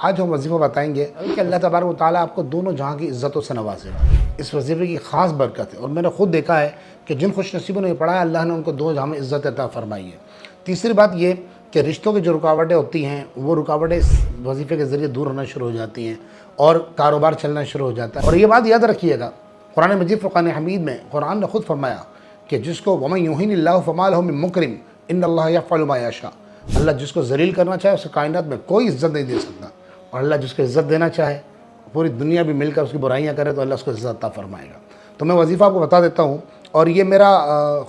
आज हम वजीफ़ा बताएंगे कि अल्लाह तबारक व तआला आपको दोनों जहाँ की इज़्ज़तों से नवाजेगा। इस वजीफ़े की ख़ास बरकत है और मैंने ख़ुद देखा है कि जिन खुशनसीबों ने पढ़ा है अल्लाह ने उनको दोनों जहाँ में इज़्ज़त अता फ़रमाई है। तीसरी बात ये कि रिश्तों की जो रुकावटें होती हैं वो रुकावटें इस वजीफ़े के ज़रिए दूर होना शुरू हो जाती हैं और कारोबार चलना शुरू हो जाता है। और ये बात याद रखिएगा, कुरान मजीद फ़ुरक़ान हमीद में कुरान ने ख़ुद फरमाया कि जिसको वमन युहिनिल्लाहु फमा लहु मिन मुकरिम इन्नल्लाह यफ़अलु मा यशा। अल्लाह जिसको ज़लील करना चाहे उसे कायनात में कोई इज़्ज़त नहीं दे सकता, और अल्लाह जिसको इज़्ज़त देना चाहे पूरी दुनिया भी मिलकर उसकी बुराइयाँ करे तो अल्लाह उसको इज़्ज़त अता फ़रमाएगा। तो मैं वजीफ़ा आपको बता देता हूँ, और ये मेरा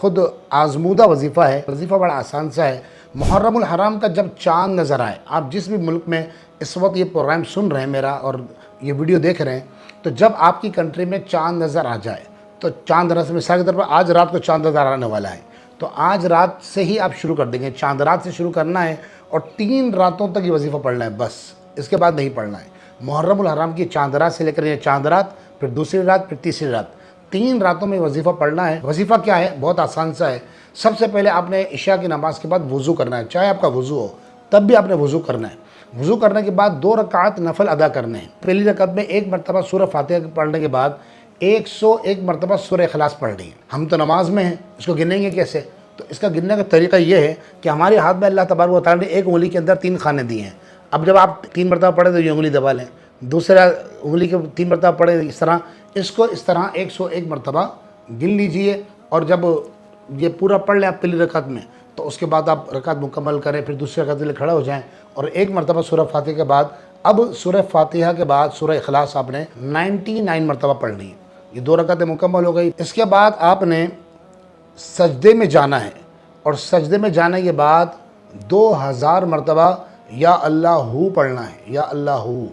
ख़ुद आज़मूदा वजीफ़ा है। वजीफ़ा बड़ा आसान सा है। मुहर्रमुल हराम का जब चाँद नज़र आए, आप जिस भी मुल्क में इस वक्त ये प्रोग्राम सुन रहे हैं मेरा और ये वीडियो देख रहे हैं, तो जब आपकी कंट्री में चाँद नज़र आ जाए तो चाँद रात, मिसाल के तौर पर आज रात को चाँद नज़र आने वाला है, तो आज रात से ही आप शुरू कर देंगे। चाँद रात से शुरू करना है और 3 रातों तक ये वजीफ़ा पढ़ना है, बस इसके बाद नहीं पढ़ना है। मुहर्रमुल हराम की चाँद रात से लेकर ये चाँद रात, फिर दूसरी रात, फिर तीसरी रात, 3 रातों में वजीफ़ा पढ़ना है। वजीफ़ा क्या है? बहुत आसान सा है। सबसे पहले आपने इशा की नमाज़ के बाद वज़ू करना है, चाहे आपका वज़ू हो तब भी आपने वज़ू करना है। वज़ू करने के बाद 2 रकात नफल अदा करने हैं। पहली रकात में 1 मरतबा सूरह फातिहा पढ़ने के बाद 101 मरतबा सूरह इखलास पढ़नी है। हम तो नमाज में हैं, इसको गिनेंगे कैसे? तो इसका गिनने का तरीका ये है कि हमारे हाथ में अल्लाह तबारक व तआला ने एक उंगली के अंदर 3 खाने दिए हैं। अब जब आप 3 मरतबा पढ़े तो ये उंगली दबा लें, दूसरा उंगली के 3 मरतबा पढ़े इस तरह, इसको इस तरह 101 मरतबा गिन लीजिए। और जब ये पूरा पढ़ लें आप पहली रकात में, तो उसके बाद आप रकात मुकम्मल करें, फिर दूसरी रकात के लिए खड़ा हो जाएँ और 1 मरतबा सूरह फातिहा के बाद, अब सूरह फातिहा के बाद सूरह इखलास आपने 99 मरतबा पढ़नी है। ये 2 रकातें मुकम्मल हो गई। इसके बाद आपने सजदे में जाना है और सजदे में जाने के बाद 2000 मरतबा या अल्लाहू पढ़ना है। या अल्लाहू,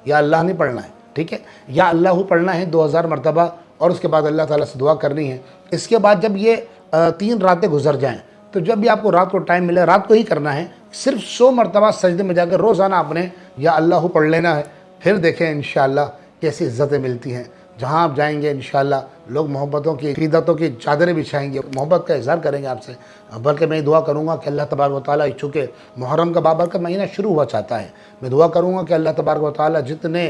या अल्लाह नहीं पढ़ना है, ठीक है, या अल्लाहू पढ़ना है 2000 मरतबा, और उसके बाद अल्लाह ताला से दुआ करनी है। इसके बाद जब ये 3 रातें गुजर जाएँ, तो जब भी आपको रात को टाइम मिले रात को ही करना है, सिर्फ 100 मरतबा सजदे में जाकर रोज़ाना आपने या अल्लाहू पढ़ लेना है। फिर देखें इंशाअल्लाह कैसी इज़्ज़तें मिलती हैं। जहाँ आप जाएंगे इंशाअल्लाह लोग मोहब्बतों की, अक़ीदतों की चादरें बिछाएंगे, मोहब्बत का इज़हार करेंगे आपसे। बल्कि मैं दुआ करूँगा कि अल्लाह तबारक व तआला, चूँकि मुहर्रम का बाबरकत महीना शुरू हुआ चाहता है, मैं दुआ करूँगा कि अल्लाह तबारक व तआला जितने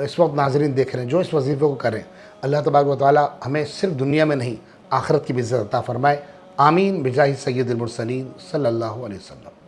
इस वक्त नाज़रीन देख रहे हैं जो इस वजीफ़े को करें, अल्लाह तबारक व तआला हमें सिर्फ दुनिया में नहीं आखिरत की भी इज़्ज़त अता फ़रमाए। आमीन बिजाहि सय्यिदिल मुरसलीन सल्लल्लाहु अलैहि वसल्लम।